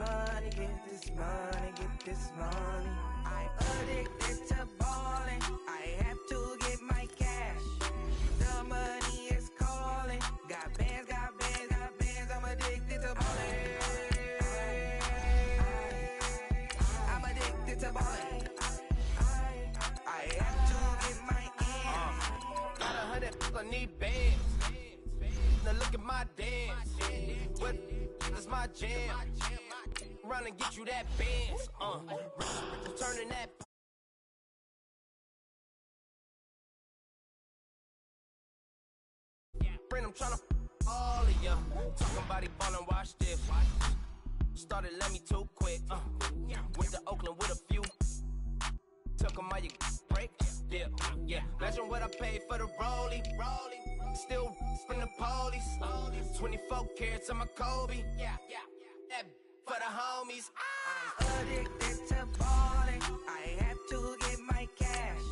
money, get this money, get this money. I'm addicted to balling. I have to get my cash. The money is calling. Got bands, got bands, got bands. I'm addicted to balling. I'm addicted to balling. I have to get my ends. Got 100, I need bands. Now look at my dance. What is my jam? Run and get you that bands. Turning that. Brain, I'm tryna all of ya. Talking about it, ballin', watch this. Started, let me too quick. Went to Oakland with a few. Took 'em all you break. Yeah. Imagine what I paid for the rollie. Still from the police. 24 carats on my Kobe. Yeah. That for the homies. I'm addicted to balling. I have to get my cash.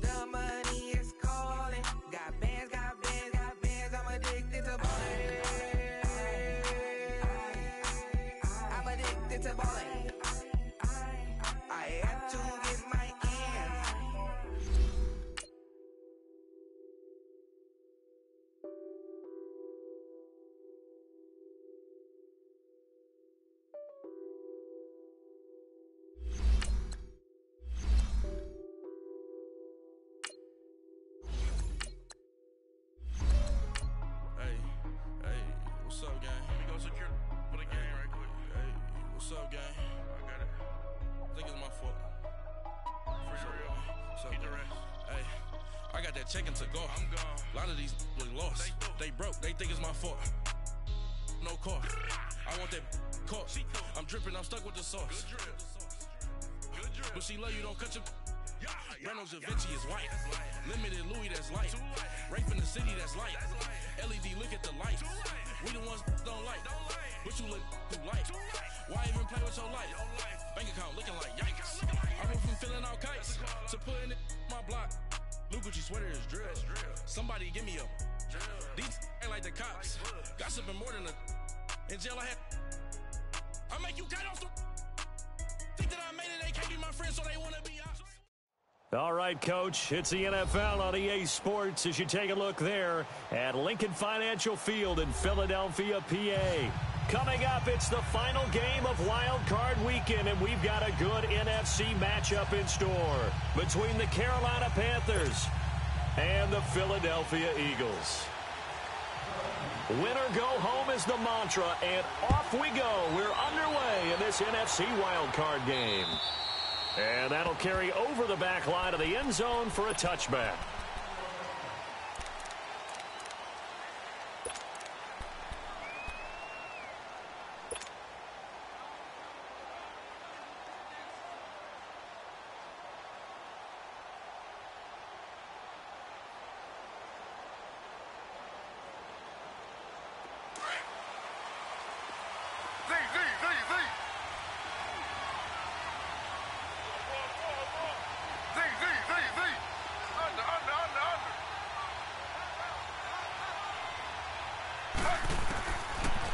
The money is calling. Got bands, got bands, got bands. I'm addicted to balling. I'm addicted to balling. I have to get my ends. Hey, what's up, gang? Let me go secure for the game right quick. Hey, what's up, gang? I got it. I think it's my fault. For real. Keep the rest. Hey, I got that check-in to go. I'm gone. A lot of these was lost. They broke. They think it's my fault. No car. I want that car. I'm dripping. I'm stuck with the sauce. Good drip. But she love you. Don't cut your. Reynolds Da Vinci is white. Limited Louis, that's light. Rape in the city, that's light. LED, look at the lights. We the ones don't like. But you look too light. Why even play with your life? Bank account looking like yikes. I went from filling out kites to putting it in my block. Blue Gucci sweater is drill. Somebody give me a. These ain't like the cops. Gossiping more than a. In jail I had. I make you cut off the. Think that I made it, they can't be my friends, so they wanna be out. All right, Coach, it's the NFL on EA Sports as you take a look there at Lincoln Financial Field in Philadelphia, PA. Coming up, it's the final game of Wild Card Weekend, and we've got a good NFC matchup in store between the Carolina Panthers and the Philadelphia Eagles. Winner go home is the mantra, and off we go. We're underway in this NFC Wild Card game. And that'll carry over the back line of the end zone for a touchback.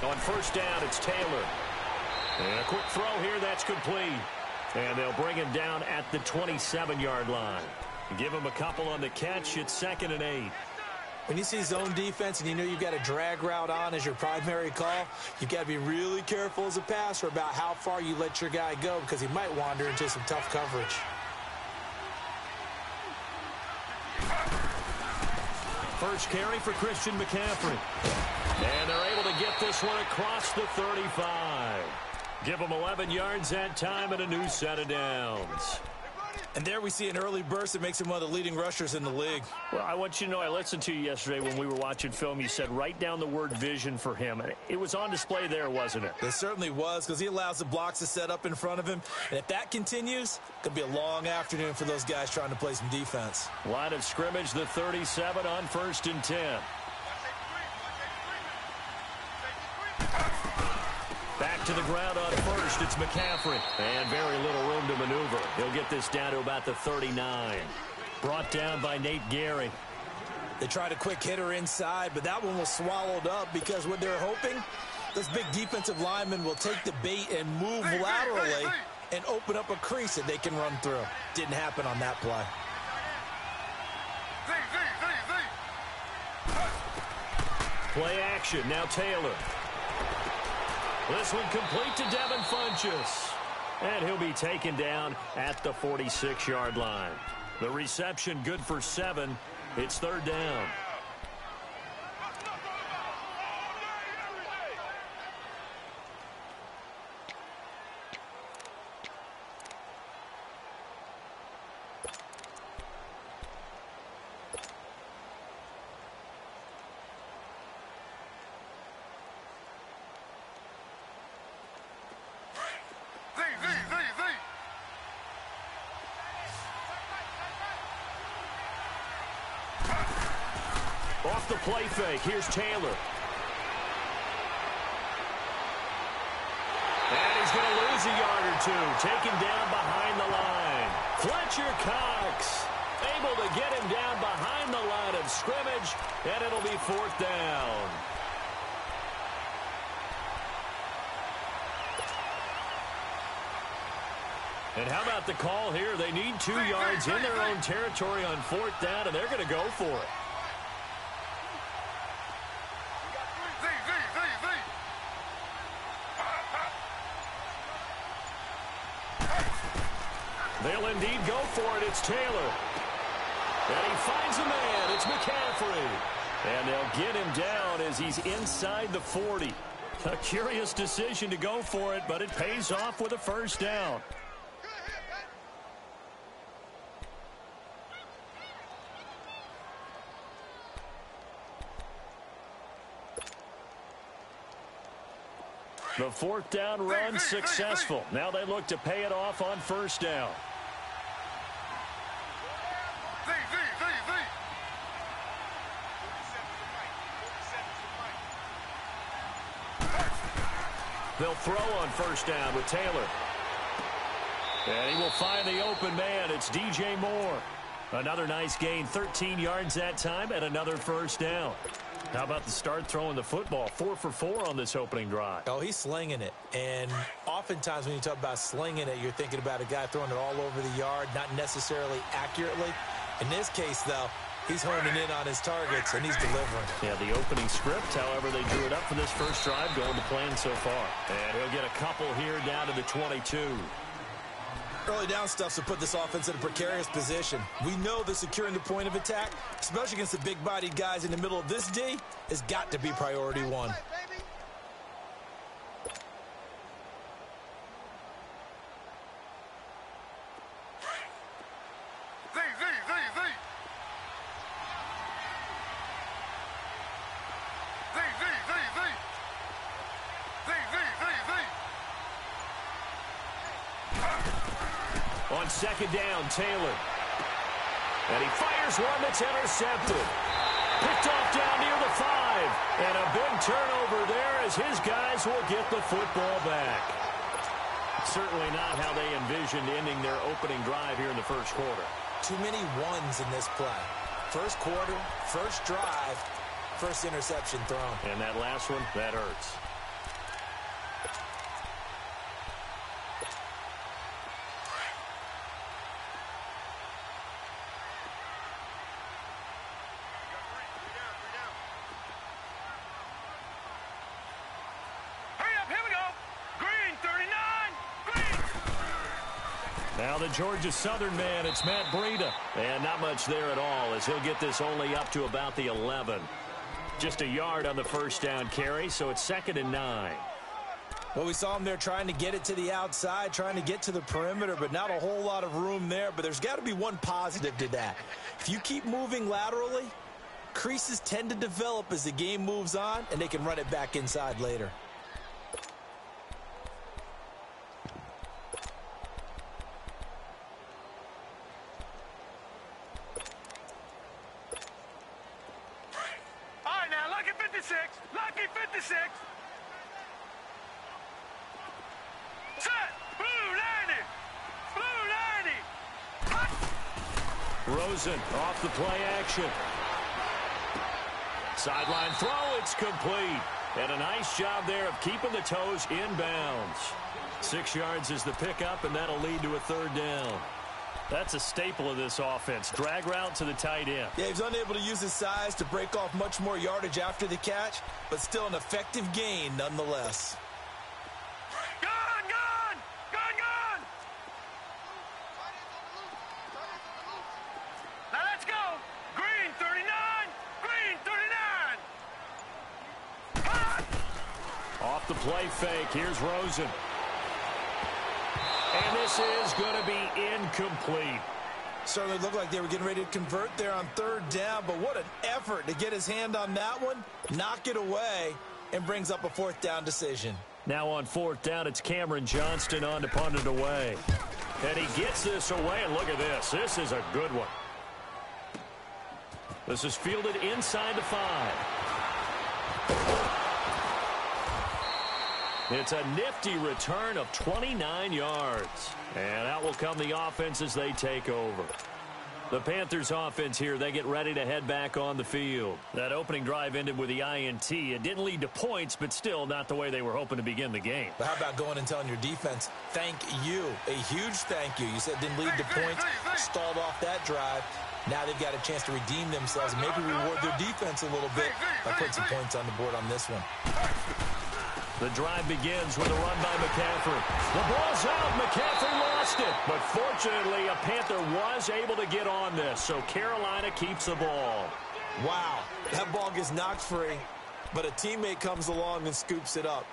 On first down, it's Taylor. And a quick throw here, that's complete. And they'll bring him down at the 27-yard line. Give him a couple on the catch. It's 2nd and 8. When you see zone defense and you know you've got a drag route on as your primary call, you've got to be really careful as a passer about how far you let your guy go because he might wander into some tough coverage. First carry for Christian McCaffrey. And they're able to get this one across the 35. Give them 11 yards that time and a new set of downs. And there we see an early burst that makes him one of the leading rushers in the league. Well, I want you to know, I listened to you yesterday when we were watching film. You said write down the word vision for him. It was on display there, wasn't it? It certainly was, because he allows the blocks to set up in front of him. And if that continues, it could be a long afternoon for those guys trying to play some defense. Line of scrimmage, the 37 on 1st and 10. Back to the ground on first, it's McCaffrey. And very little room to maneuver. He'll get this down to about the 39. Brought down by Nate Gehring. They tried a quick hitter inside, but that one was swallowed up because what they're hoping Those big defensive linemen will take the bait and move laterally and open up a crease that they can run through. Didn't happen on that play. Play action, now Taylor. This one complete to Devin Funchess. And he'll be taken down at the 46-yard line. The reception good for 7. It's third down. Off the play fake, here's Taylor. And he's going to lose a yard or two, taken down behind the line. Fletcher Cox able to get him down behind the line of scrimmage, and it'll be fourth down. And how about the call here? They need 2 yards in their own territory on fourth down, and they're going to go for it. They'll indeed go for it. It's Taylor. And he finds a man. It's McCaffrey. And they'll get him down as he's inside the 40. A curious decision to go for it, but it pays off with a first down. The fourth down run successful. Now they look to pay it off on first down. They'll throw on first down with Taylor. And he will find the open man. It's DJ Moore. Another nice gain, 13 yards that time, and another first down. How about the start throwing the football? 4 for 4 on this opening drive. Oh, he's slinging it. And oftentimes when you talk about slinging it, you're thinking about a guy throwing it all over the yard, not necessarily accurately. In this case, though, he's honing in on his targets, and he's delivering. Yeah, the opening script, however, they drew it up for this first drive, going to plan so far. And he'll get a couple here down to the 22. Early down stuff to put this offense in a precarious position. We know that securing the point of attack, especially against the big-bodied guys in the middle of this D, has got to be priority one. On second down, Taylor. And he fires one that's intercepted. Picked off down near the 5. And a big turnover there as his guys will get the football back. Certainly not how they envisioned ending their opening drive here in the first quarter. Too many ones in this play. First quarter, first drive, first interception thrown. And that last one, that hurts. Now the Georgia Southern man, it's Matt Breida. And not much there at all as he'll get this only up to about the 11. Just a yard on the first down carry, so it's 2nd and 9. Well, we saw him there trying to get it to the outside, trying to get to the perimeter, but not a whole lot of room there. But there's got to be one positive to that. If you keep moving laterally, creases tend to develop as the game moves on, and they can run it back inside later. Lucky 56. Set. Blue 90. Rosen off the play action. Sideline throw, it's complete. And a nice job there of keeping the toes in bounds. 6 yards is the pickup, and that'll lead to a third down. That's a staple of this offense. Drag route to the tight end. Yeah, he's unable to use his size to break off much more yardage after the catch, but still an effective gain nonetheless. Gone, gone! Gone, gone! Now let's go! Green 39! Green 39! Hot! Off the play fake. Here's Rosen. And this is going to be incomplete. Certainly looked like they were getting ready to convert there on third down, but what an effort to get his hand on that one, knock it away, and brings up a fourth down decision. Now on fourth down, it's Cameron Johnston on to punt it away. And he gets this away, and look at this. This is a good one. This is fielded inside the 5. It's a nifty return of 29 yards. And out will come the offense as they take over. The Panthers offense here, they get ready to head back on the field. That opening drive ended with the INT. It didn't lead to points, but still not the way they were hoping to begin the game. But how about going and telling your defense, thank you, a huge thank you. You said didn't lead to points, stalled off that drive. Now they've got a chance to redeem themselves and maybe reward their defense a little bit by putting some points on the board on this one. The drive begins with a run by McCaffrey. The ball's out. McCaffrey lost it. But fortunately, a Panther was able to get on this, so Carolina keeps the ball. Wow, that ball gets knocked free, but a teammate comes along and scoops it up.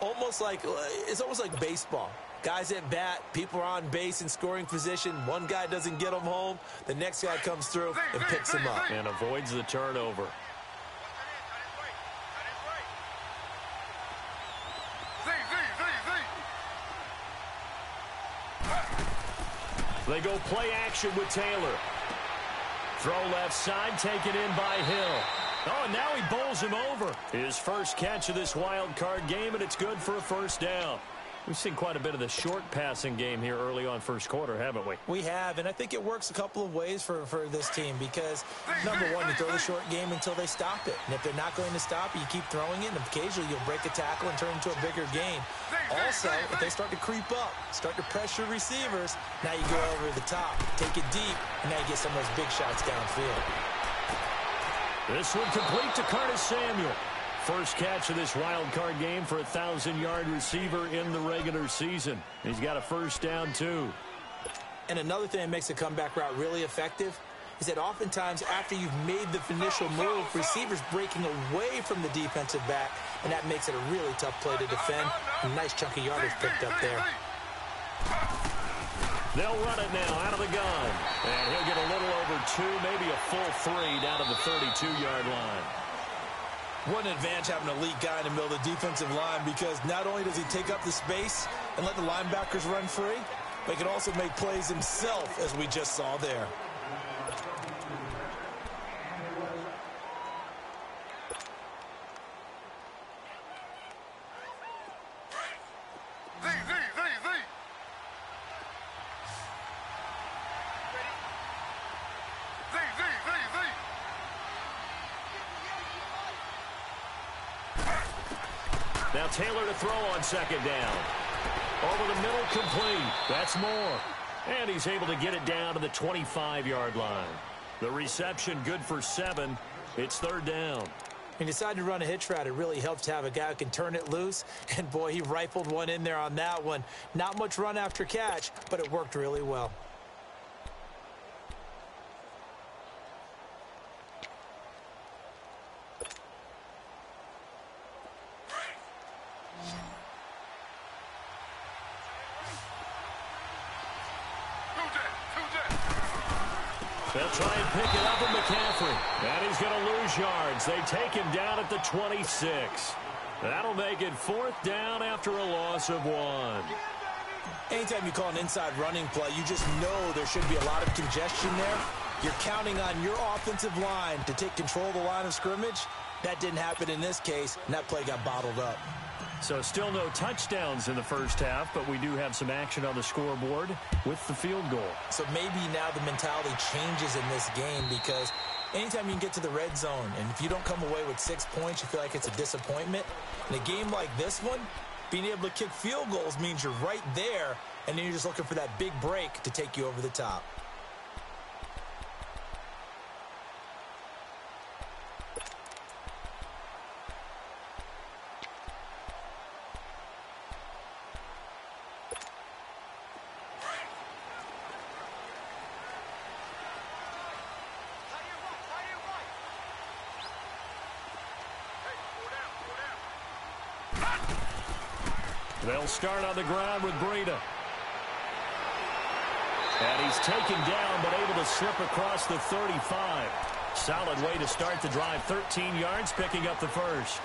It's almost like baseball. Guys at bat, people are on base in scoring position. One guy doesn't get them home. The next guy comes through and picks him up. And avoids the turnover. They go play action with Taylor. Throw left side, taken in by Hill. Oh, and now he bowls him over. His first catch of this wild card game, and it's good for a first down. We've seen quite a bit of the short passing game here early on first quarter, haven't we? We have, and I think it works a couple of ways for this team because, number one, you throw the short game until they stop it. And if they're not going to stop it, you keep throwing it, and occasionally you'll break a tackle and turn it into a bigger gain. Also, if they start to creep up, start to pressure receivers, now you go over the top, take it deep, and now you get some of those big shots downfield. This one complete to Curtis Samuel. First catch of this wild card game for a 1,000-yard receiver in the regular season. He's got a first down, too. And another thing that makes the comeback route really effective is that oftentimes after you've made the initial move, receivers breaking away from the defensive back, and that makes it a really tough play to defend. A nice chunky yardage picked up there. They'll run it now out of the gun. And he'll get a little over 2, maybe a full 3 down to the 32-yard line. What an advantage having an elite guy in the middle of the defensive line because not only does he take up the space and let the linebackers run free, but he can also make plays himself, as we just saw there. Now Taylor to throw on second down. Over the middle, complete. That's more. And he's able to get it down to the 25-yard line. The reception good for 7. It's third down. He decided to run a hitch route. It really helps to have a guy who can turn it loose. And, boy, he rifled one in there on that one. Not much run after catch, but it worked really well. They'll try and pick it up with McCaffrey. And he's going to lose yards. They take him down at the 26. That'll make it fourth down after a loss of 1. Anytime you call an inside running play, you just know there should be a lot of congestion there. You're counting on your offensive line to take control of the line of scrimmage. That didn't happen in this case, and that play got bottled up. So still no touchdowns in the first half, but we do have some action on the scoreboard with the field goal. So maybe now the mentality changes in this game because anytime you can get to the red zone, and if you don't come away with 6 points, you feel like it's a disappointment. In a game like this one, being able to kick field goals means you're right there, and then you're just looking for that big break to take you over the top. They'll start on the ground with Breida. And he's taken down, but able to slip across the 35. Solid way to start the drive. 13 yards, picking up the first.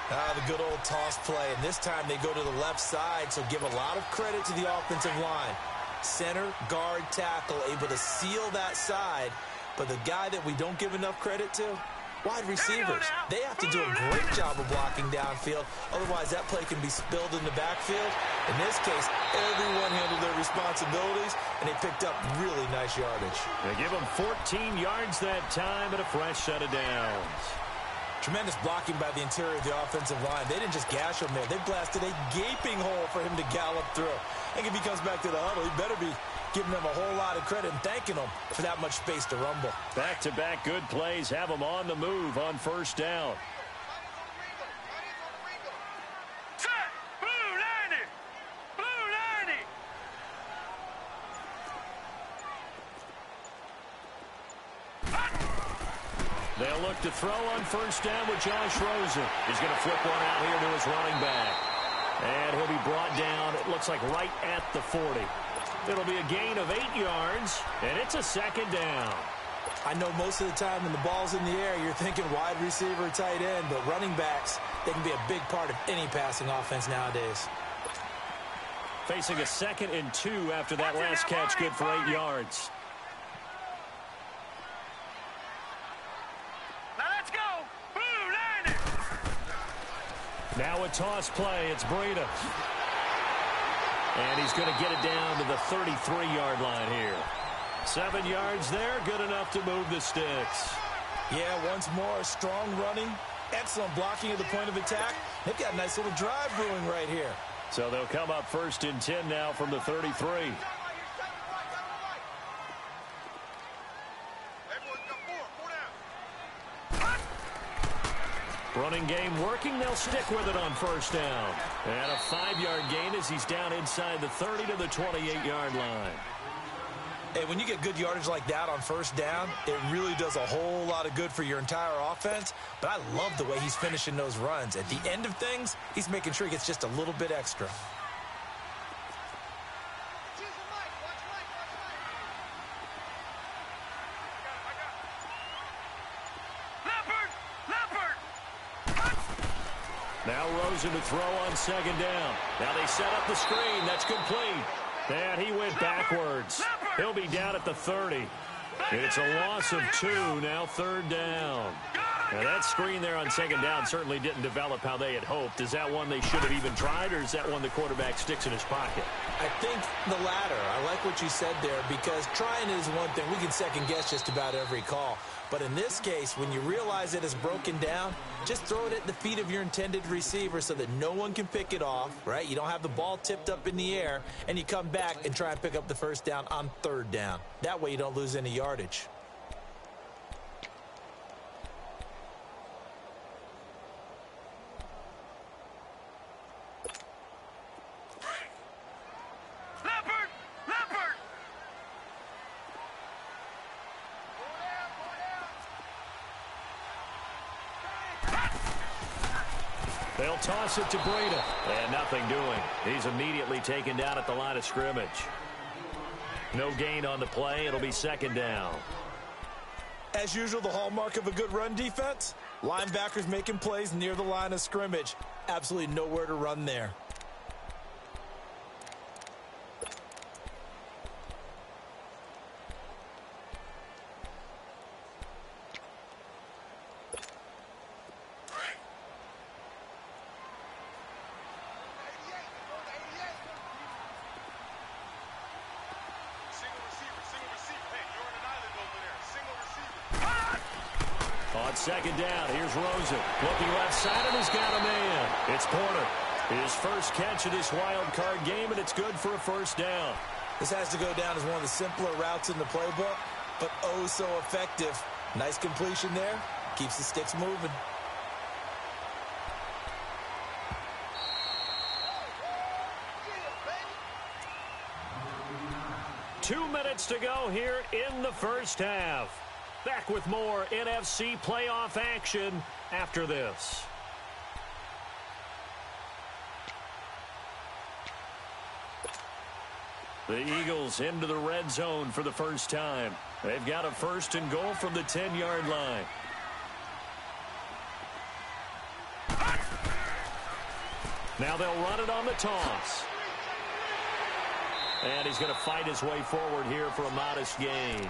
The good old toss play. And this time they go to the left side, so give a lot of credit to the offensive line. Center, guard, tackle, able to seal that side. But the guy that we don't give enough credit to, wide receivers. They have to do a great job of blocking downfield. Otherwise, that play can be spilled in the backfield. In this case, everyone handled their responsibilities, and they picked up really nice yardage. They give them 14 yards that time and a fresh set of downs. Tremendous blocking by the interior of the offensive line. They didn't just gash him there. They blasted a gaping hole for him to gallop through. I think if he comes back to the huddle, he better be giving them a whole lot of credit and thanking them for that much space to rumble. Back-to-back good plays have them on the move on first down. Set! Blue 90! Blue 90! They'll look to throw on first down with Josh Rosen. He's going to flip one out here to his running back. And he'll be brought down, it looks like right at the 40. It'll be a gain of 8 yards, and it's a second down. I know most of the time when the ball's in the air, you're thinking wide receiver, tight end, but running backs, they can be a big part of any passing offense nowadays. Facing a 2nd and 2 after that last catch, good for 8 yards. Now let's go! Blue 90! Now a toss play, it's Breida. And he's going to get it down to the 33-yard line here. 7 yards there, good enough to move the sticks. Yeah, once more, strong running, excellent blocking at the point of attack. They've got a nice little drive brewing right here. So they'll come up 1st and 10 now from the 33. Running game working. They'll stick with it on first down. And a 5-yard gain as he's down inside the 30 to the 28-yard line. Hey, when you get good yardage like that on first down, it really does a whole lot of good for your entire offense. But I love the way he's finishing those runs. At the end of things, he's making sure he gets just a little bit extra. Now Rosen to throw on 2nd down. Now they set up the screen. That's complete. And he went backwards. He'll be down at the 30. It's a loss of 2. Now 3rd down. Now that screen there on 2nd down certainly didn't develop how they had hoped. Is that one they should have even tried, or is that one the quarterback sticks in his pocket? I think the latter. I like what you said there, because trying is one thing. We can second guess just about every call. But in this case, when you realize it is broken down, just throw it at the feet of your intended receiver so that no one can pick it off, right? You don't have the ball tipped up in the air, and you come back and try and pick up the first down on 3rd down. That way you don't lose any yardage. They'll toss it to Breida. And nothing doing. He's immediately taken down at the line of scrimmage. No gain on the play. It'll be 2nd down. As usual, the hallmark of a good run defense, linebackers making plays near the line of scrimmage. Absolutely nowhere to run there. On second down, here's Rosen. Looking left side, and he's got a man. It's Porter. His first catch of this wild card game, and it's good for a first down. This has to go down as one of the simpler routes in the playbook, but oh so effective. Nice completion there. Keeps the sticks moving. Two minutes to go here in the first half. Back with more NFC playoff action after this. The Eagles into the red zone for the first time. They've got a first and goal from the 10-yard line. Now they'll run it on the toss. And he's going to fight his way forward here for a modest gain.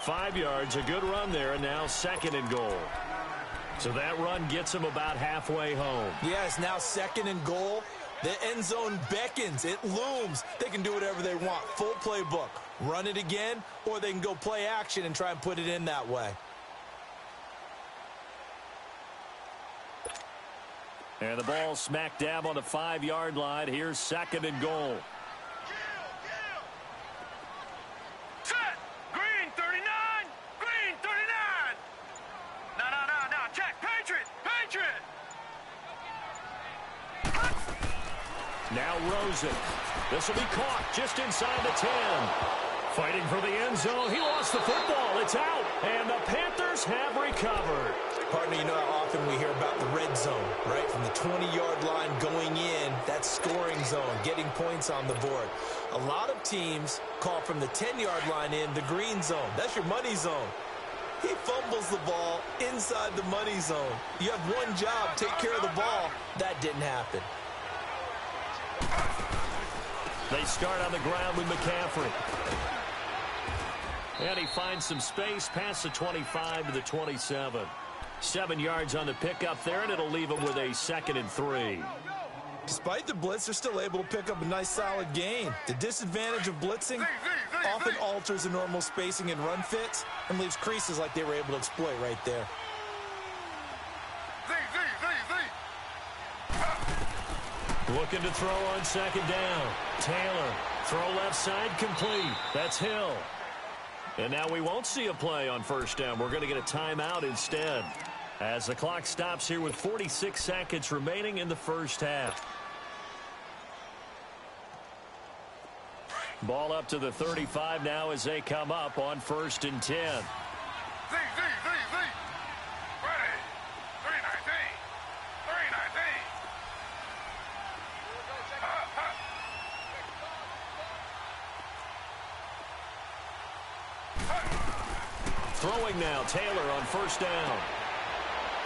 5 yards, a good run there, and now second and goal. So that run gets him about halfway home. Yes, now second and goal. The end zone beckons. It looms. They can do whatever they want. Full playbook. Run it again, or they can go play action and try and put it in that way. And the ball smack dab on the 5-yard line. Here's second and goal. Set! Green 39! Green 39! No, check! Patriot! Patriot! Now Rosen. This will be caught just inside the 10. Fighting for the end zone. He lost the football. It's out. And the Panthers have recovered. Partner, you know how often we hear about the red zone, right? From the 20-yard line going in, that scoring zone, getting points on the board. A lot of teams call from the 10-yard line in the green zone. That's your money zone. He fumbles the ball inside the money zone. You have one job, take care of the ball. That didn't happen. They start on the ground with McCaffrey. And he finds some space past the 25 to the 27. 7 yards on the pickup there, and it'll leave him with a 2nd and 3. Despite the blitz, they're still able to pick up a nice solid gain. The disadvantage of blitzing often alters the normal spacing and run fits and leaves creases like they were able to exploit right there. Looking to throw on second down. Taylor, throw left side, complete. That's Hill. And now we won't see a play on first down. We're going to get a timeout instead, as the clock stops here with 46 seconds remaining in the first half. Ball up to the 35 now as they come up on 1st and 10. Throwing now, Taylor on first down.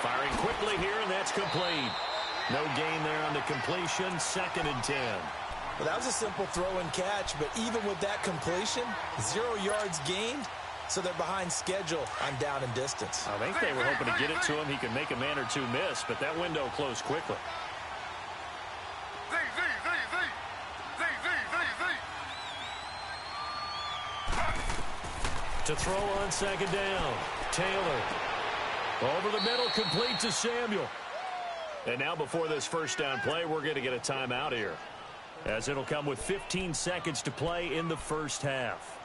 Firing quickly here, and that's complete. No gain there on the completion, 2nd and 10. Well, that was a simple throw and catch, but even with that completion, 0 yards gained, so they're behind schedule on down and distance. I think they were hoping to get it to him. He could make a man or two miss, but that window closed quickly. To throw on second down, Taylor. Over the middle, complete to Samuel. And now before this first down play, we're going to get a timeout here, as it'll come with 15 seconds to play in the first half.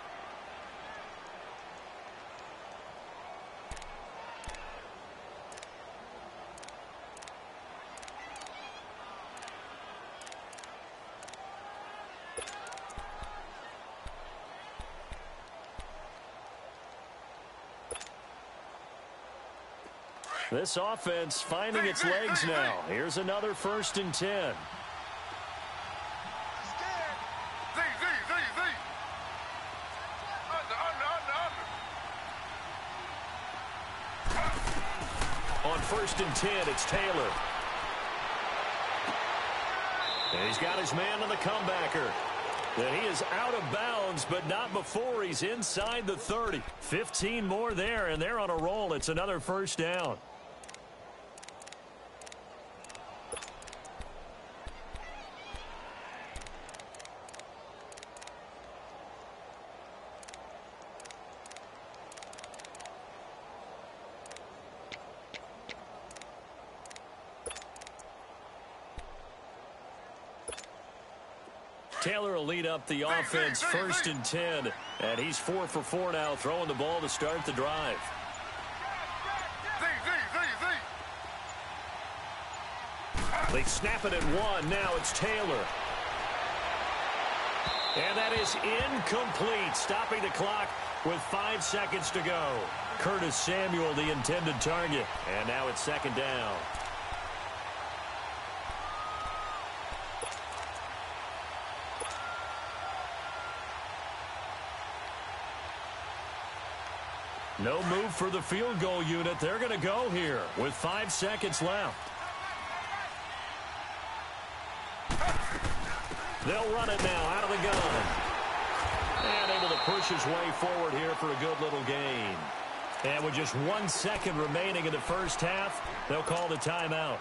This offense finding its legs now. Here's another 1st and 10. On 1st and 10, it's Taylor. And he's got his man on the comebacker. And he is out of bounds, but not before he's inside the 30. 15 more there, and they're on a roll. It's another first down. Taylor will lead up the offense first and 10. And he's 4 for 4 now, throwing the ball to start the drive. They snap it at 1. Now it's Taylor. And that is incomplete, stopping the clock with 5 seconds to go. Curtis Samuel, the intended target. And now it's second down. No move for the field goal unit. They're going to go here with 5 seconds left. They'll run it now out of the gun. And able to push his way forward here for a good little gain. And with just 1 second remaining in the first half, they'll call the timeout.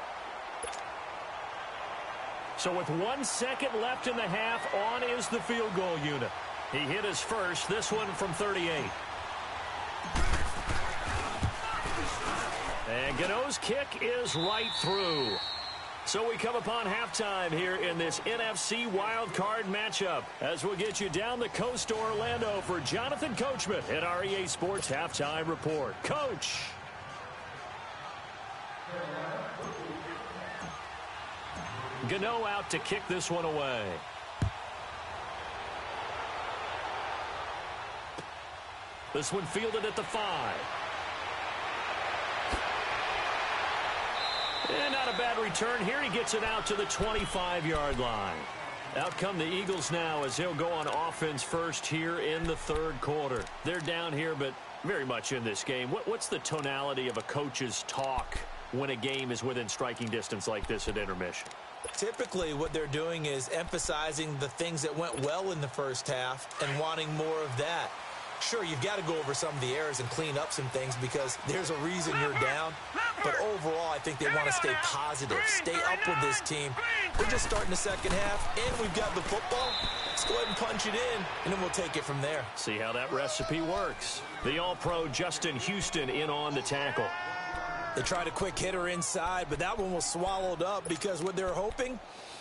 So with 1 second left in the half, on is the field goal unit. He hit his first, this one from 38. And Gano's kick is right through. So we come upon halftime here in this NFC wildcard matchup as we'll get you down the coast to Orlando for Jonathan Coachman at our EA Sports Halftime Report. Coach. Gano out to kick this one away. This one fielded at the 5. And not a bad return here. He gets it out to the 25-yard line. Out come the Eagles now as they'll go on offense first here in the third quarter. They're down here, but very much in this game. What's the tonality of a coach's talk when a game is within striking distance like this at intermission? Typically, what they're doing is emphasizing the things that went well in the first half and wanting more of that. Sure, you've got to go over some of the errors and clean up some things because there's a reason you're down. But overall, I think they want to stay positive, stay up with this team. We're just starting the second half, and we've got the football. Let's go ahead and punch it in, and then we'll take it from there. See how that recipe works. The All-Pro Justin Houston in on the tackle. They tried a quick hitter inside, but that one was swallowed up because what they're hoping,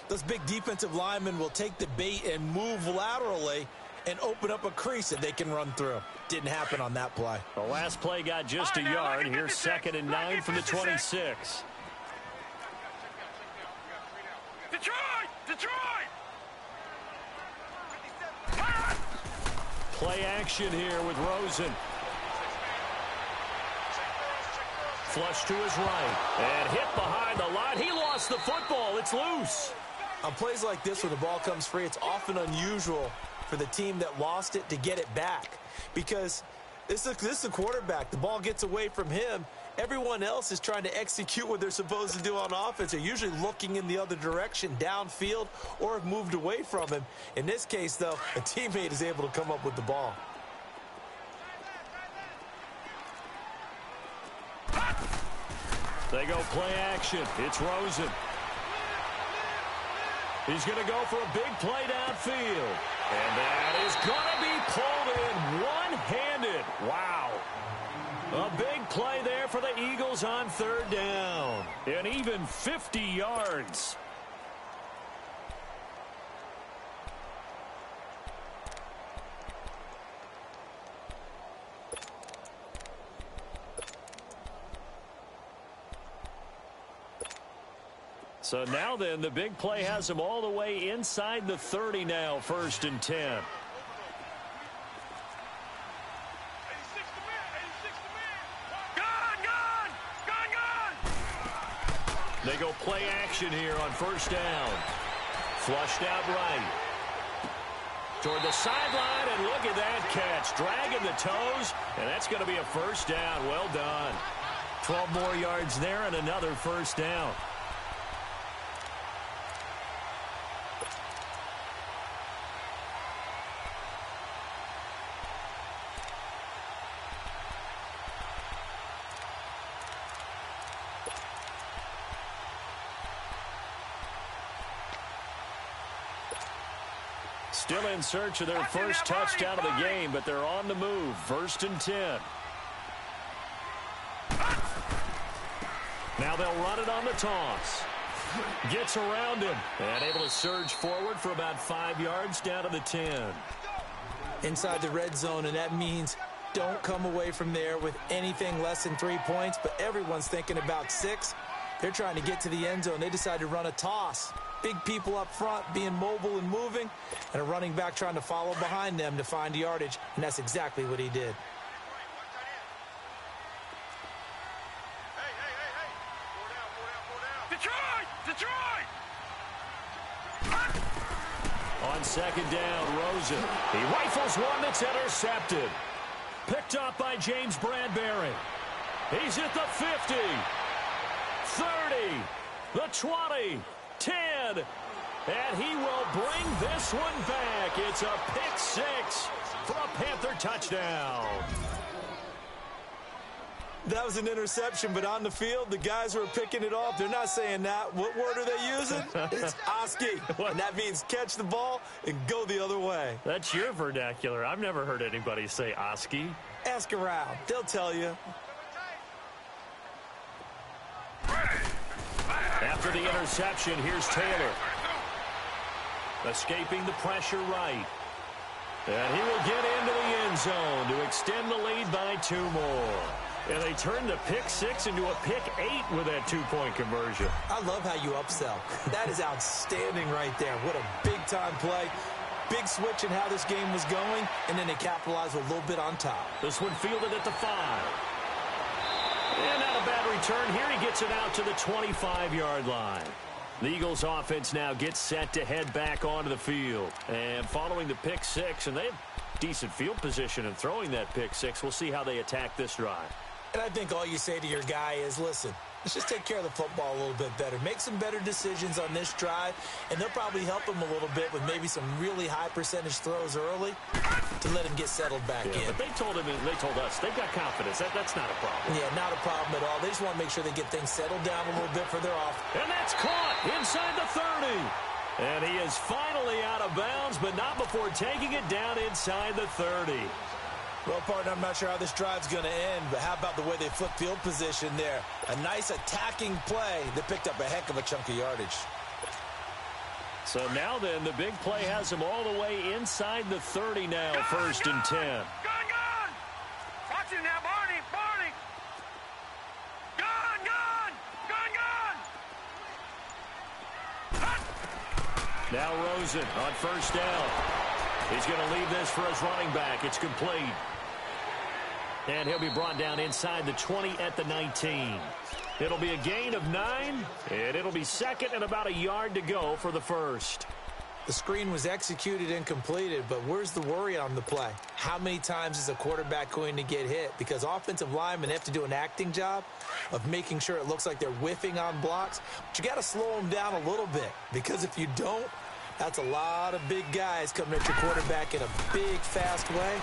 those big defensive linemen will take the bait and move laterally and open up a crease that they can run through. Didn't happen on that play. The last play got just a yard. Here's 2nd and 9 from the 26. Detroit! Play action here with Rosen. Flush to his right. And hit behind the line. He lost the football. It's loose. On plays like this where the ball comes free, it's often unusual for the team that lost it to get it back because this is the quarterback. The ball gets away from him. Everyone else is trying to execute what they're supposed to do on offense. They're usually looking in the other direction, downfield, or have moved away from him. In this case, though, a teammate is able to come up with the ball. They go play action. It's Rosen. He's going to go for a big play downfield. And that is going to be pulled in one-handed. Wow. A big play there for the Eagles on 3rd down. And even 50 yards. So now then, the big play has them all the way inside the 30 now, 1st and 10. They go play action here on 1st down. Flushed out right. Toward the sideline, and look at that catch. Dragging the toes, and that's going to be a 1st down. Well done. 12 more yards there and another 1st down. Still in search of their first touchdown of the game, but they're on the move. 1st and 10. Now they'll run it on the toss. Gets around him and able to surge forward for about 5 yards down to the 10. Inside the red zone, and that means don't come away from there with anything less than 3 points, but everyone's thinking about 6. They're trying to get to the end zone. They decide to run a toss. Big people up front being mobile and moving, and a running back trying to follow behind them to find yardage, and that's exactly what he did. Detroit! On second down, Rosen. He rifles one that's intercepted. Picked up by James Bradbury. He's at the 50, 30, the 20, 10, and he will bring this one back. It's a pick 6 for a Panther touchdown. That was an interception, but on the field, the guys who are picking it off, they're not saying that. What word are they using? It's Oski, and that means catch the ball and go the other way. That's your vernacular. I've never heard anybody say Oski. Ask around. They'll tell you. After the interception, here's Taylor. Escaping the pressure right. And he will get into the end zone to extend the lead by 2 more. And they turn the pick 6 into a pick 8 with that 2-point conversion. I love how you upsell. That is outstanding right there. What a big-time play. Big switch in how this game was going, and then they capitalized a little bit on top. This one fielded at the 5. And not a bad return here. He gets it out to the 25-yard line. The Eagles offense now gets set to head back onto the field. And following the pick 6, and they have decent field position in throwing that pick 6. We'll see how they attack this drive. And I think all you say to your guy is, listen, let's just take care of the football a little bit better. Make some better decisions on this drive, and they'll probably help him a little bit with maybe some really high percentage throws early to let him get settled back in. But they told us, they've got confidence. That's not a problem. Yeah, not a problem at all. They just want to make sure they get things settled down a little bit for their off. And that's caught inside the 30. And he is finally out of bounds, but not before taking it down inside the 30. Well, partner, I'm not sure how this drive's going to end, but how about the way they flip field position there? A nice attacking play that picked up a heck of a chunk of yardage. So now then, the big play has him all the way inside the 30 now, first and 10. Gun! Watch it now, Barney! Gun! Now Rosen on first down. He's going to leave this for his running back. It's complete. And he'll be brought down inside the 20 at the 19. It'll be a gain of 9, and it'll be second and about a yard to go for the first. The screen was executed and completed, but where's the worry on the play? How many times is a quarterback going to get hit? Because offensive linemen have to do an acting job of making sure it looks like they're whiffing on blocks. But you got to slow them down a little bit, because if you don't, that's a lot of big guys coming at your quarterback in a big, fast way.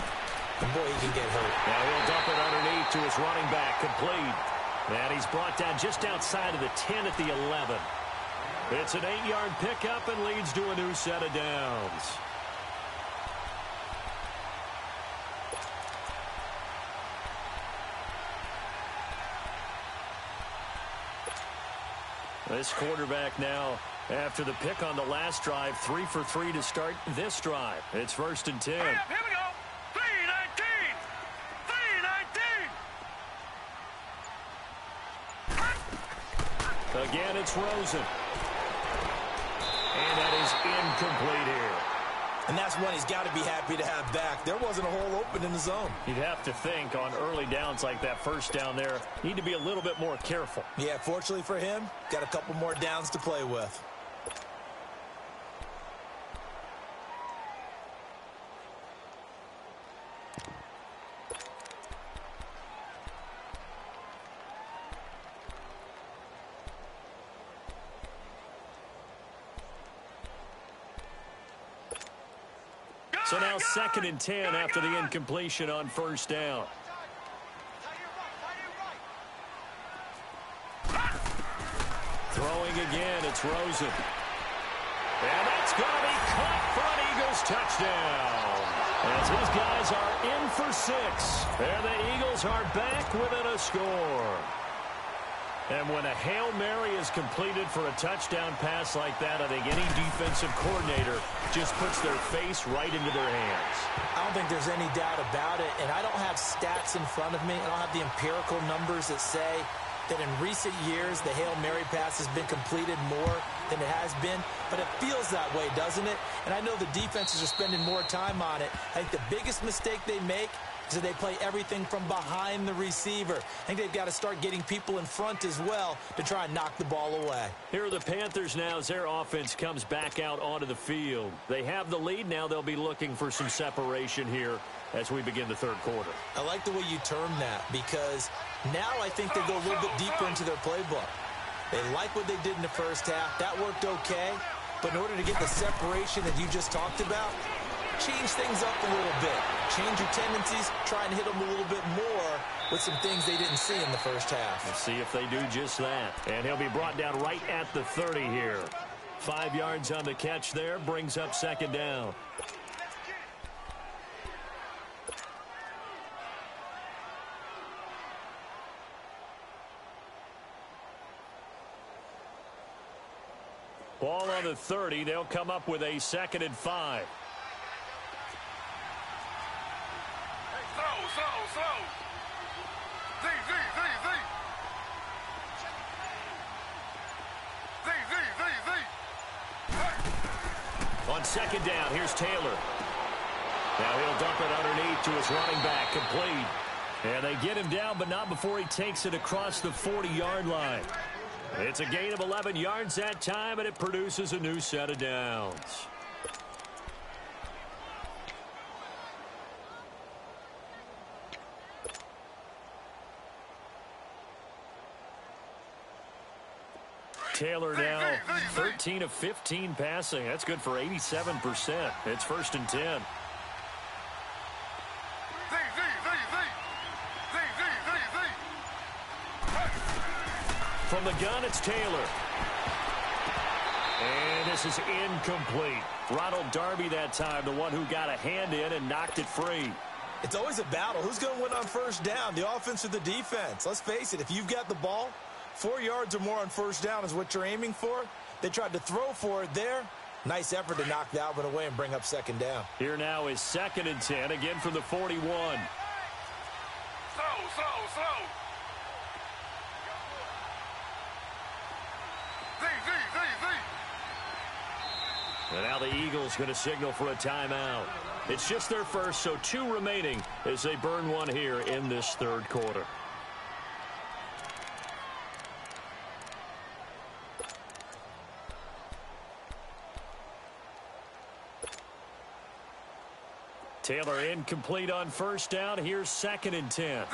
And boy, he can get hurt. Now he'll dump it underneath to his running back, complete. And he's brought down just outside of the 10 at the 11. It's an 8-yard pickup and leads to a new set of downs. This quarterback now, after the pick on the last drive, 3 for 3 to start this drive. It's first and 10. Hurry up, here we go! 3-19! Again, it's Rosen. And that is incomplete here. And that's one he's got to be happy to have back. There wasn't a hole open in the zone. You'd have to think on early downs like that first down there, need to be a little bit more careful. Yeah, fortunately for him, got a couple more downs to play with. So now second and 10 after the incompletion on first down. Throwing again, it's Rosen. And that's going to be caught for an Eagles touchdown. As his guys are in for 6. And the Eagles are back within a score. And when a Hail Mary is completed for a touchdown pass like that, I think any defensive coordinator just puts their face right into their hands. I don't think there's any doubt about it, and I don't have stats in front of me. I don't have the empirical numbers that say that in recent years the Hail Mary pass has been completed more than it has been, but it feels that way, doesn't it? And I know the defenses are spending more time on it. I think the biggest mistake they make is that they play everything from behind the receiver. I think they've got to start getting people in front as well to try and knock the ball away. Here are the Panthers now as their offense comes back out onto the field. They have the lead now. They'll be looking for some separation here as we begin the third quarter. I like the way you term that, because now I think they go a little bit deeper into their playbook. They like what they did in the first half. That worked okay. But in order to get the separation that you just talked about, change things up a little bit. Change your tendencies, try and hit them a little bit more with some things they didn't see in the first half. Let's see if they do just that. And he'll be brought down right at the 30 here. 5 yards on the catch there, brings up second down. Ball on the 30. They'll come up with a 2nd and 5. Slow. Z. On second down, here's Taylor. Now he'll dump it underneath to his running back, complete. And they get him down, but not before he takes it across the 40-yard line. It's a gain of 11 yards that time, and it produces a new set of downs. Taylor now 13 of 15 passing. That's good for 87%. It's 1st and 10. From the gun, it's Taylor. And this is incomplete. Ronald Darby that time, the one who got a hand in and knocked it free. It's always a battle. Who's going to win on first down, the offense or the defense? Let's face it, if you've got the ball, 4 yards or more on first down is what you're aiming for. They tried to throw for it there. Nice effort to knock that one away and bring up second down. Here now is 2nd and 10, again from the 41. Slow. And now the Eagles going to signal for a timeout. It's just their first, so 2 remaining as they burn one here in this third quarter. Taylor incomplete on first down. Here's 2nd and 10.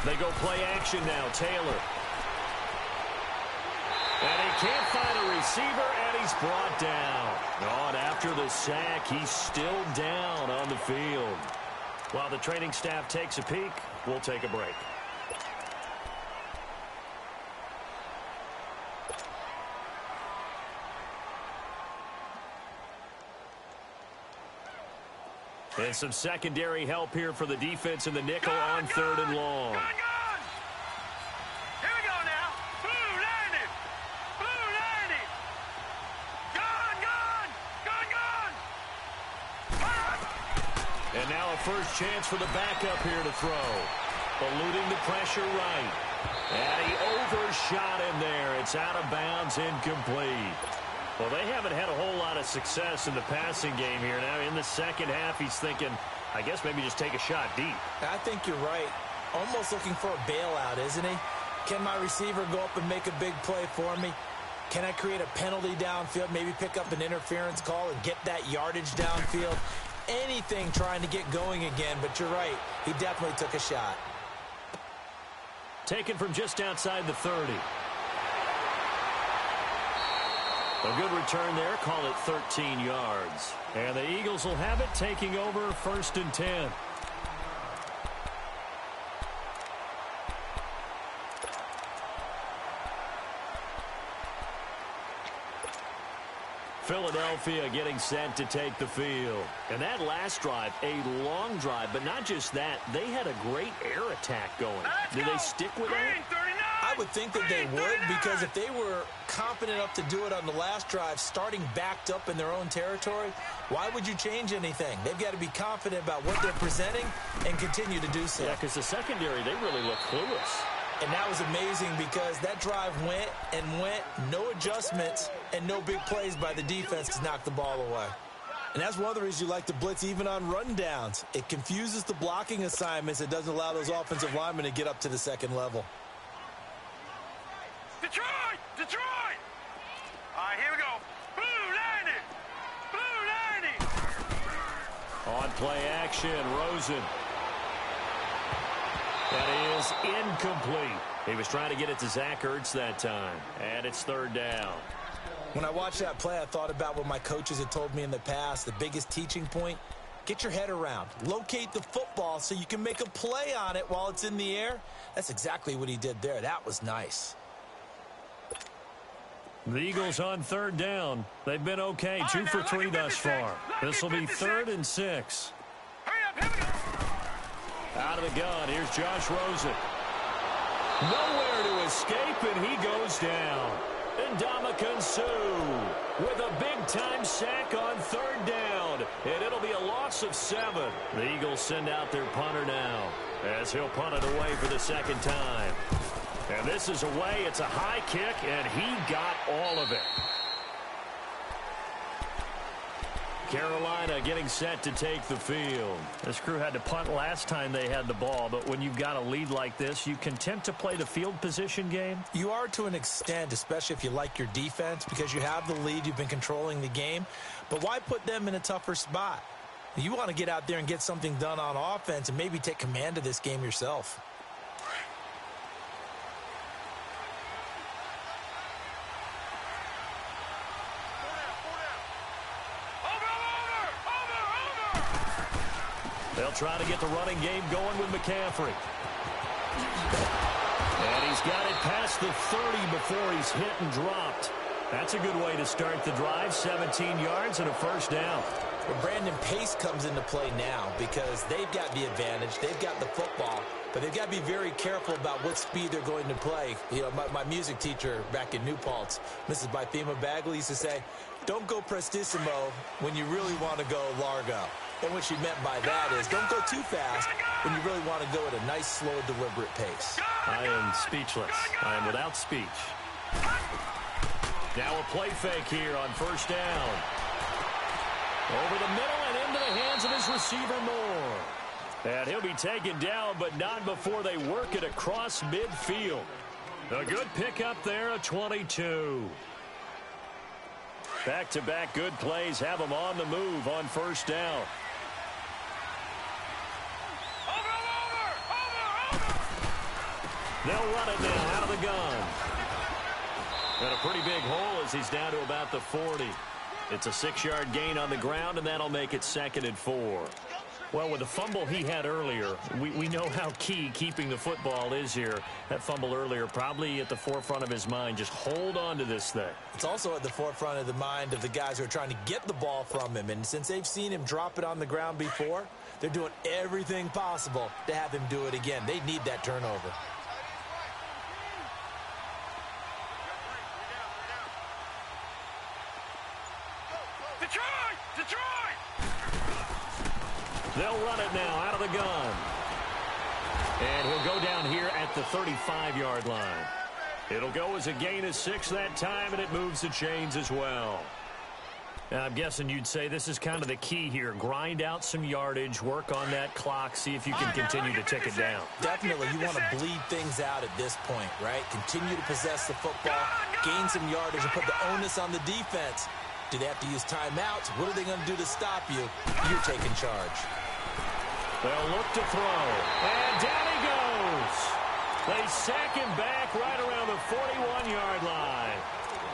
They go play action now, Taylor. And he can't find a receiver, and he's brought down. Oh, and after the sack, he's still down on the field. While the training staff takes a peek, we'll take a break. And some secondary help here for the defense in the nickel on 3rd and long. Gun! Here we go now. Blue 90. Gun! And now a first chance for the backup here to throw. Eluding the pressure right. And he overshot him there. It's out of bounds, incomplete. Well, they haven't had a whole lot of success in the passing game here. Now, in the second half, he's thinking, I guess maybe just take a shot deep. I think you're right. Almost looking for a bailout, isn't he? Can my receiver go up and make a big play for me? Can I create a penalty downfield, maybe pick up an interference call and get that yardage downfield? Anything trying to get going again, but you're right. He definitely took a shot. Taken from just outside the 30. A good return there, call it 13 yards. And the Eagles will have it, taking over 1st and 10. Philadelphia getting set to take the field. And that last drive, a long drive, but not just that. They had a great air attack going. Do they stick with that? I would think that they would, because if they were confident enough to do it on the last drive, starting backed up in their own territory, why would you change anything? They've got to be confident about what they're presenting and continue to do so. Yeah, because the secondary, they really look clueless. And that was amazing because that drive went and went, no adjustments, and no big plays by the defense to knock the ball away. And that's one of the reasons you like to blitz even on rundowns. It confuses the blocking assignments. It doesn't allow those offensive linemen to get up to the second level. Detroit! Detroit! All right, here we go. Blue 90! Blue 90! On play action, Rosen. That is incomplete. He was trying to get it to Zach Ertz that time. And it's third down. When I watched that play, I thought about what my coaches had told me in the past. The biggest teaching point, get your head around. Locate the football so you can make a play on it while it's in the air. That's exactly what he did there. That was nice. The Eagles on third down. They've been okay, 2 for 3 thus far. This will be 3rd and 6. Hurry up, here we go! Out of the gun, here's Josh Rosen. Nowhere to escape, and he goes down. And Ndamukong Suh with a big-time sack on third down. And it'll be a loss of 7. The Eagles send out their punter now, as he'll punt it away for the second time. And this is away. It's a high kick, and he got all of it. Carolina getting set to take the field. This crew had to punt last time they had the ball, but when you've got a lead like this, you content to play the field position game? You are to an extent, especially if you like your defense, because you have the lead, you've been controlling the game. But why put them in a tougher spot? You want to get out there and get something done on offense and maybe take command of this game yourself. They'll try to get the running game going with McCaffrey. And he's got it past the 30 before he's hit and dropped. That's a good way to start the drive. 17 yards and a first down. Well, Brandon, pace comes into play now because they've got the advantage. They've got the football, but they've got to be very careful about what speed they're going to play. You know, my music teacher back in New Paltz, Mrs. Bythema Bagley, used to say, don't go prestissimo when you really want to go largo. And what she meant by that is don't go too fast when you really want to go at a nice, slow, deliberate pace. I am speechless. I am without speech. Now a play fake here on first down. Over the middle and into the hands of his receiver, Moore. And he'll be taken down, but not before they work it across midfield. A good pickup there, a 22. Back-to-back good plays have them on the move on first down. They'll run it now out of the gun. And a pretty big hole as he's down to about the 40. It's a 6-yard gain on the ground, and that'll make it 2nd and 4. Well, with the fumble he had earlier, we know how key keeping the football is here. That fumble earlier probably at the forefront of his mind. Just hold on to this thing. It's also at the forefront of the mind of the guys who are trying to get the ball from him. And since they've seen him drop it on the ground before, they're doing everything possible to have him do it again. They need that turnover. They'll run it now out of the gun. And he'll go down here at the 35-yard line. It'll go as a gain of 6 that time, and it moves the chains as well. Now, I'm guessing you'd say this is kind of the key here. Grind out some yardage, work on that clock, see if you can continue to tick it down. Definitely, you want to bleed things out at this point, right? Continue to possess the football, gain some yardage, and put the onus on the defense. Do they have to use timeouts? What are they going to do to stop you? You're taking charge. They'll look to throw. And down he goes. They sack him back right around the 41-yard line.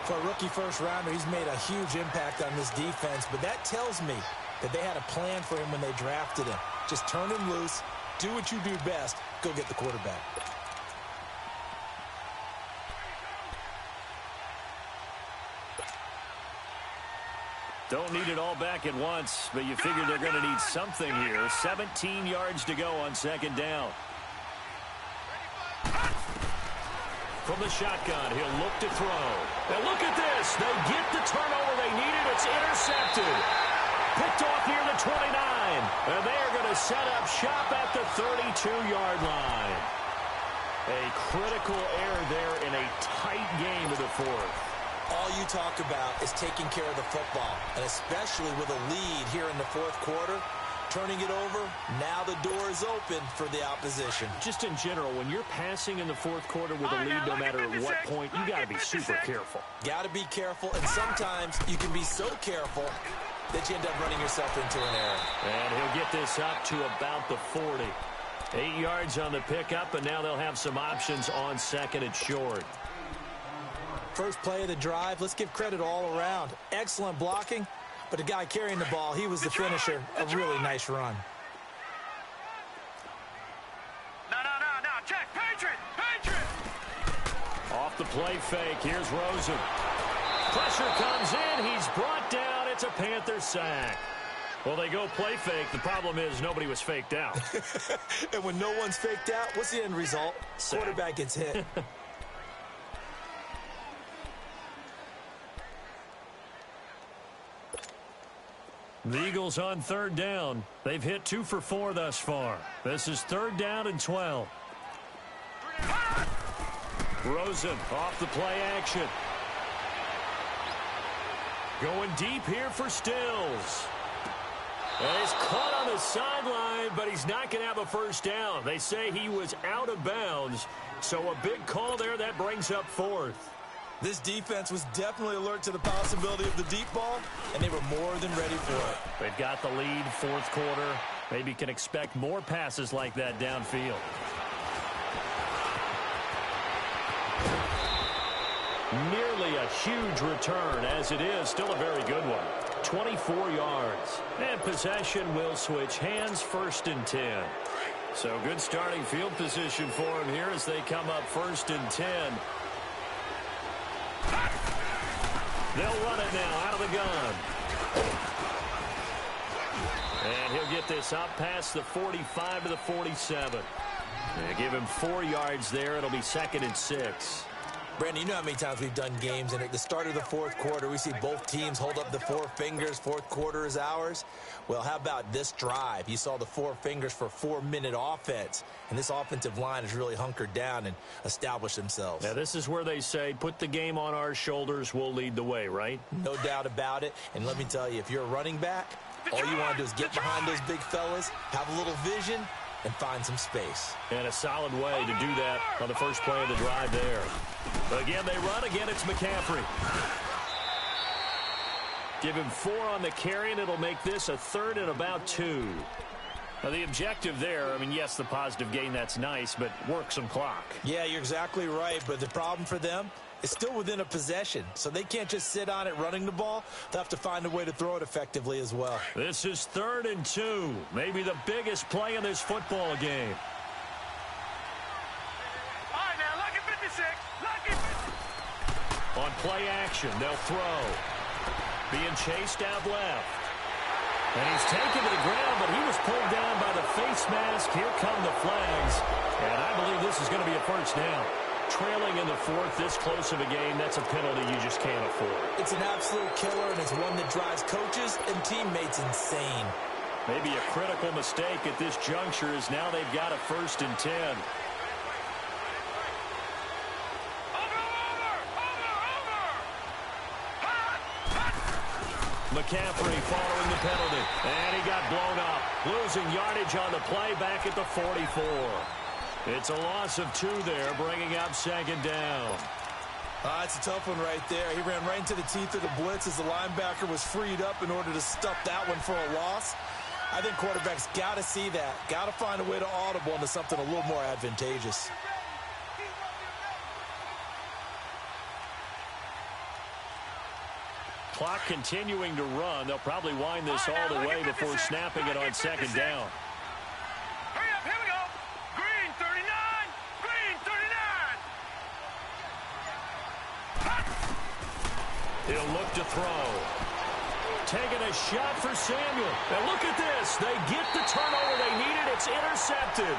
For a rookie first-rounder, he's made a huge impact on this defense, but that tells me that they had a plan for him when they drafted him. Just turn him loose, do what you do best, go get the quarterback. Don't need it all back at once, but you figure they're going to need something here. 17 yards to go on second down. From the shotgun, he'll look to throw. And look at this. They get the turnover they needed. It's intercepted. Picked off near the 29. And they are going to set up shop at the 32-yard line. A critical error there in a tight game of the fourth. All you talk about is taking care of the football, and especially with a lead here in the fourth quarter. Turning it over, now the door is open for the opposition. Just in general, when you're passing in the fourth quarter with a lead, no matter at what point, you got to be super careful. Got to be careful, and sometimes you can be so careful that you end up running yourself into an error. And he'll get this up to about the 40. 8 yards on the pickup, and now they'll have some options on second and short. First play of the drive, let's give credit all around. Excellent blocking. But the guy carrying the ball, he was the finisher. A really nice run. No. Check. Patriot. Off the play fake. Here's Rosen. Pressure comes in. He's brought down. It's a Panther sack. Well, they go play fake. The problem is nobody was faked out. And when no one's faked out, what's the end result? Sack. Quarterback gets hit. The Eagles on third down. They've hit 2 for 4 thus far. This is third down and 12. Rosen off the play action. Going deep here for Stills. And he's caught on the sideline, but he's not going to have a first down. They say he was out of bounds, so a big call there. That brings up fourth. This defense was definitely alert to the possibility of the deep ball, and they were more than ready for it. They've got the lead, fourth quarter. Maybe can expect more passes like that downfield. Nearly a huge return, as it is still a very good one. 24 yards. And possession will switch hands, first and 10. So good starting field position for him here as they come up first and 10. They'll run it now out of the gun. And he'll get this up past the 45 to the 47. They give him 4 yards there. It'll be second and 6. Brandon, you know how many times we've done games, and at the start of the fourth quarter, we see both teams hold up the 4 fingers. Fourth quarter is ours. Well, how about this drive? You saw the 4 fingers for 4-minute offense, and this offensive line has really hunkered down and established themselves. Now, this is where they say, put the game on our shoulders, we'll lead the way, right? No doubt about it. And let me tell you, if you're a running back, all you want to do is get behind those big fellas, have a little vision, and find some space. And a solid way to do that on the first play of the drive there. Again, they run. Again, it's McCaffrey. Give him 4 on the carry, and it'll make this a third and about 2. Now, the objective there, I mean, yes, the positive gain, that's nice, but work some clock. Yeah, you're exactly right, but the problem for them is still within a possession, so they can't just sit on it running the ball. They'll have to find a way to throw it effectively as well. This is third and 2, maybe the biggest play in this football game. All right, now, lucky 56. Lucky 56. On play action, they'll throw. Being chased out left. And he's taken to the ground, but he was pulled down by the face mask. Here come the flags. And I believe this is going to be a first down. Trailing in the fourth, this close of a game, that's a penalty you just can't afford. It's an absolute killer, and it's one that drives coaches and teammates insane. Maybe a critical mistake at this juncture is now they've got a first and 10. McCaffrey following the penalty, and he got blown up. Losing yardage on the play back at the 44. It's a loss of 2 there, bringing up second down. It's a tough one right there. He ran right into the teeth of the blitz as the linebacker was freed up in order to stuff that one for a loss. I think quarterbacks got to see that, got to find a way to audible into something a little more advantageous. Clock continuing to run. They'll probably wind this all the way before snapping it on second down. Hurry up, here we go. Green 39. Green 39. He'll look to throw. taking a shot for Samuel. And look at this. They get the turnover they needed. It's intercepted.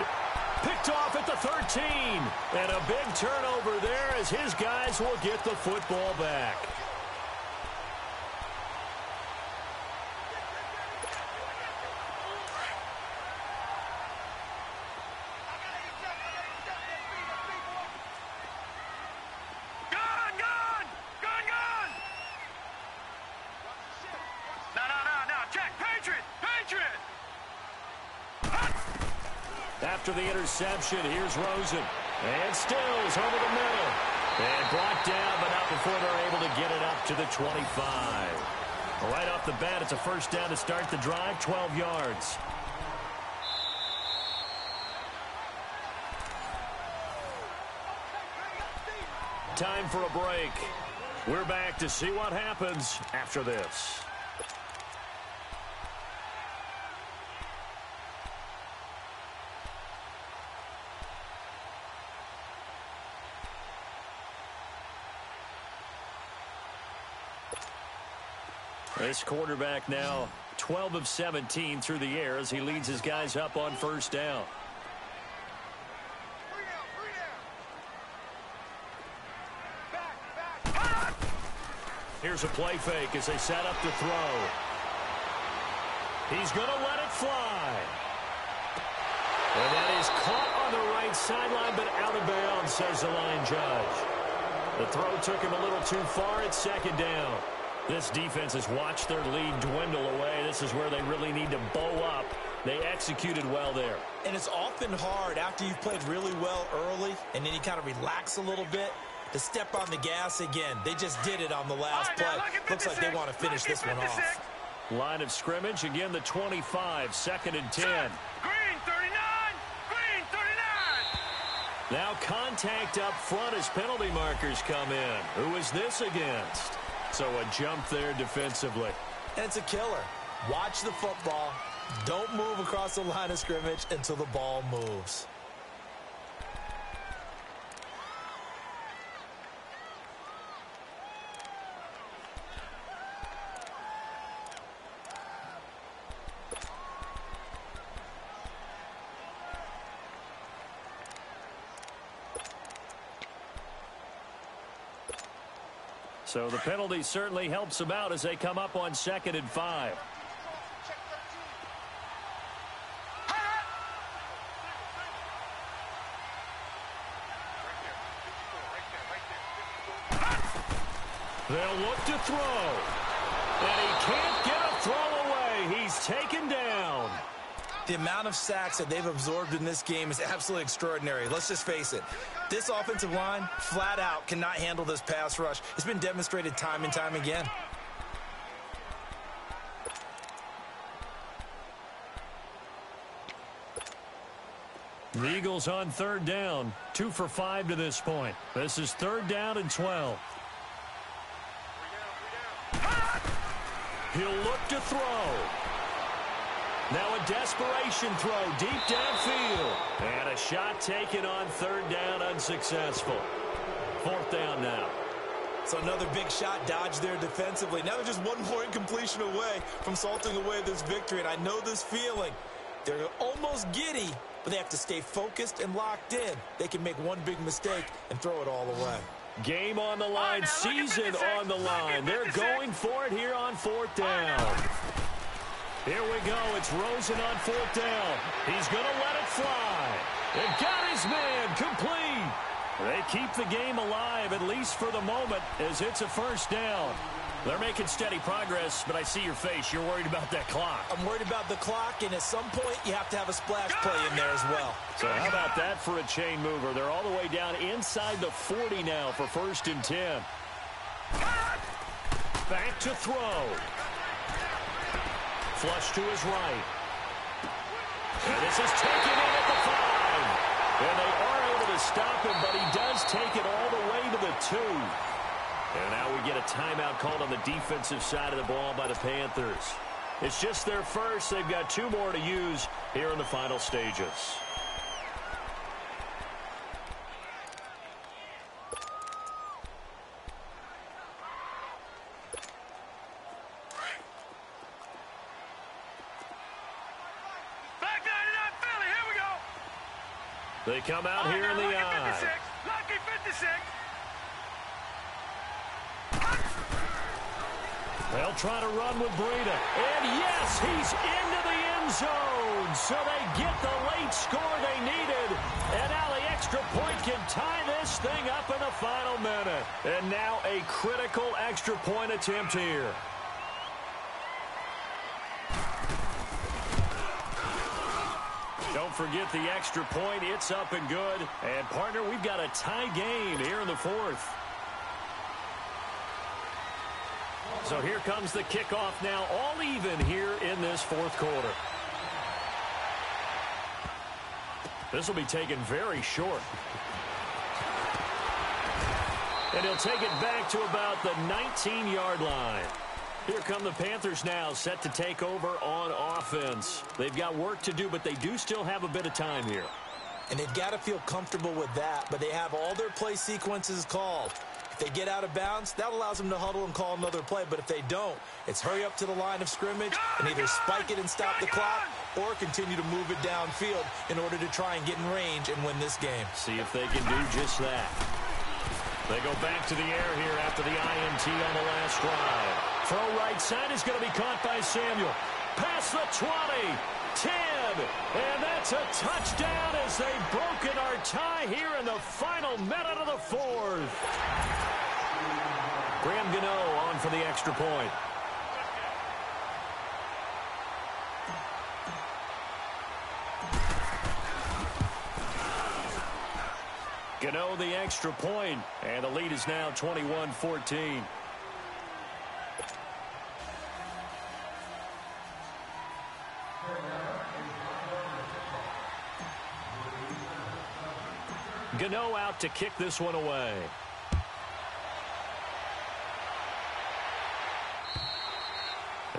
Picked off at the 13. And a big turnover there as his guys will get the football back. After the interception, here's Rosen. And Stills over the middle. And brought down, but not before they're able to get it up to the 25. Right off the bat, it's a first down to start the drive, 12 yards. Time for a break. We're back to see what happens after this. This quarterback now 12 of 17 through the air as he leads his guys up on first down. Here's a play fake as they set up the throw. He's going to let it fly. And that is caught on the right sideline, but out of bounds, says the line judge. The throw took him a little too far at second down. This defense has watched their lead dwindle away. This is where they really need to bow up. They executed well there. And it's often hard after you've played really well early and then you kind of relax a little bit to step on the gas again. They just did it on the last play. Looks like they want to finish this one off. Line of scrimmage, again the 25, 2nd and 10. Green 39! Green 39! Now contact up front as penalty markers come in. Who is this against? So a jump there defensively. And it's a killer. Watch the football. Don't move across the line of scrimmage until the ball moves. So the penalty certainly helps them out as they come up on 2nd and 5. They'll look to throw. And he can't get a throw away. He's taken down. The amount of sacks that they've absorbed in this game is absolutely extraordinary. Let's just face it. This offensive line, flat out, cannot handle this pass rush. It's been demonstrated time and time again. The Eagles on 3rd down. 2 for 5 to this point. This is 3rd down and 12. He'll look to throw. Now a desperation throw deep downfield. And a shot taken on 3rd down, unsuccessful. 4th down now. So another big shot dodged there defensively. Now they're just one more incompletion away from salting away this victory. And I know this feeling. They're almost giddy, but they have to stay focused and locked in. They can make one big mistake and throw it all away. Game on the line, season on the line. They're going for it here on 4th down. Here we go. It's Rosen on 4th down. He's going to let it fly. And got his man complete. They keep the game alive, at least for the moment, as it's a 1st down. They're making steady progress, but I see your face. You're worried about that clock. I'm worried about the clock, and at some point, you have to have a splash play in there as well. So how about that for a chain mover? They're all the way down inside the 40 now for 1st and 10. Back to throw. Flush to his right. And this is taken in at the 5. And they are able to stop him, but he does take it all the way to the 2. And now we get a timeout called on the defensive side of the ball by the Panthers. It's just their first. They've got 2 more to use here in the final stages. They come out here in the eye. Lucky 56. They'll try to run with Breida. And yes, he's into the end zone. So they get the late score they needed. And now the extra point can tie this thing up in the final minute. And now a critical extra point attempt here. Don't forget the extra point. It's up and good. And, partner, we've got a tie game here in the fourth. So here comes the kickoff now, all even here in this fourth quarter. This will be taken very short. And he'll take it back to about the 19-yard line. Here come the Panthers now, set to take over on offense. They've got work to do, but they do still have a bit of time here. And they've got to feel comfortable with that, but they have all their play sequences called. If they get out of bounds, that allows them to huddle and call another play. But if they don't, it's hurry up to the line of scrimmage and either spike it and stop the clock or continue to move it downfield in order to try and get in range and win this game. See if they can do just that. They go back to the air here after the INT on the last drive. Throw right side is going to be caught by Samuel. Past the 20, 10, and that's a touchdown as they've broken our tie here in the final minute of the fourth. Graham Gano on for the extra point. Gano the extra point, and the lead is now 21-14. Gano out to kick this one away.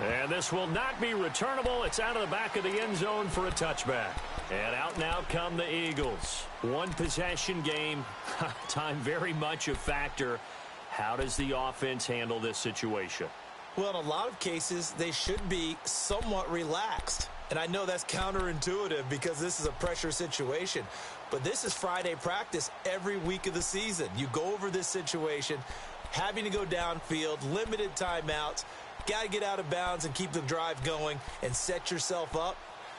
And this will not be returnable. It's out of the back of the end zone for a touchback. And out now come the Eagles. One possession game. Time very much a factor. How does the offense handle this situation? Well, in a lot of cases, they should be somewhat relaxed. And I know that's counterintuitive because this is a pressure situation. But this is Friday practice every week of the season. You go over this situation, having to go downfield, limited timeouts, got to get out of bounds and keep the drive going and set yourself up.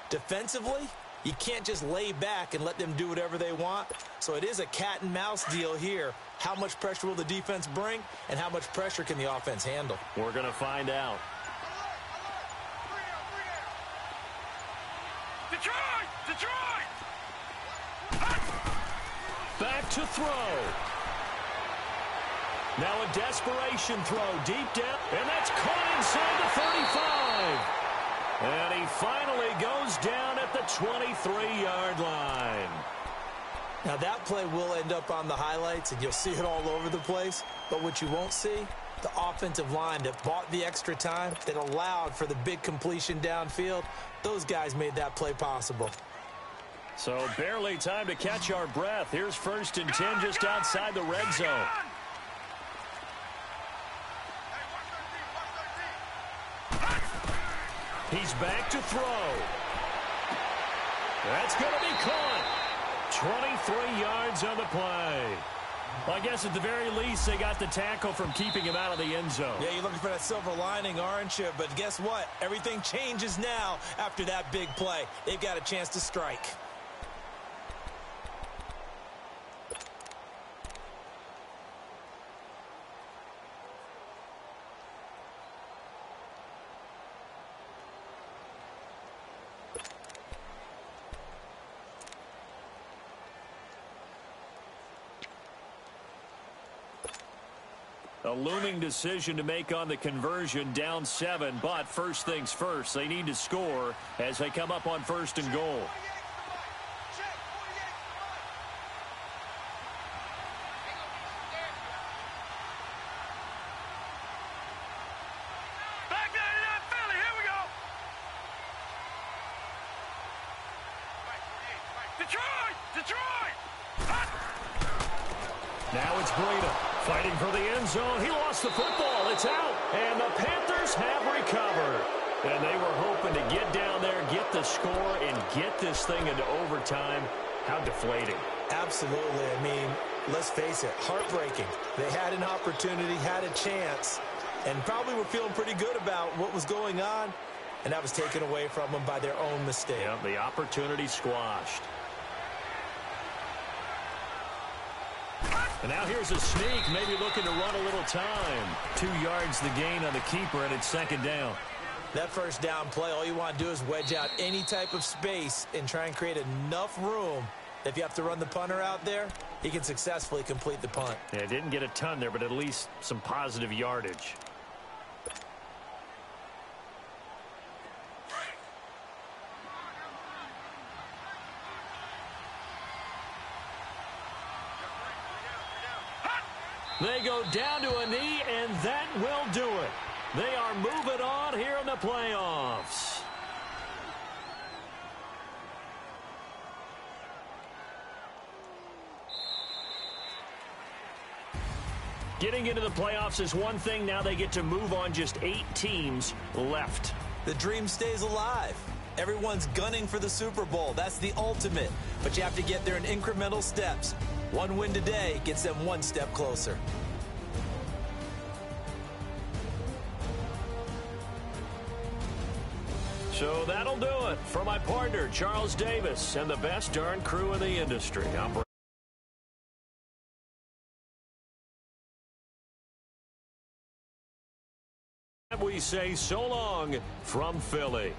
Defensively, you can't just lay back and let them do whatever they want. So it is a cat and mouse deal here. How much pressure will the defense bring and how much pressure can the offense handle? We're going to find out. Detroit! Back to throw. Now a desperation throw deep down, and that's caught inside the 35. And he finally goes down at the 23-yard line. Now that play will end up on the highlights, and you'll see it all over the place. But what you won't see, the offensive line that bought the extra time, that allowed for the big completion downfield, those guys made that play possible. So barely time to catch our breath. Here's 1st and 10 just outside the red zone. He's back to throw. That's going to be caught. 23 yards on the play. Well, I guess at the very least they got the tackle from keeping him out of the end zone. Yeah, you're looking for that silver lining, aren't you? But guess what? Everything changes now after that big play. They've got a chance to strike. A looming decision to make on the conversion, down 7, but first things first, they need to score as they come up on 1st and goal. Back there to that Philly. Here we go. Detroit! Now it's Breida fighting for the end zone. He lost the football. It's out. And the Panthers have recovered. And they were hoping to get down there, get the score, and get this thing into overtime. How deflating. Absolutely. I mean, let's face it, heartbreaking. They had an opportunity, had a chance, and probably were feeling pretty good about what was going on, and that was taken away from them by their own mistake. Yeah, the opportunity squashed. And now here's a sneak, maybe looking to run a little time. 2 yards the gain on the keeper, and it's second down. That first down play, all you want to do is wedge out any type of space and try and create enough room. If you have to run the punter out there, he can successfully complete the punt. Yeah, didn't get a ton there, but at least some positive yardage. They go down to a knee, and that will do it. They are moving on here in the playoffs. Getting into the playoffs is one thing. Now they get to move on. Just 8 teams left. The dream stays alive. Everyone's gunning for the Super Bowl. That's the ultimate. But you have to get there in incremental steps. One win today gets them one step closer. So that'll do it. For my partner, Charles Davis, and the best darn crew in the industry, I'm we say so long from Philly.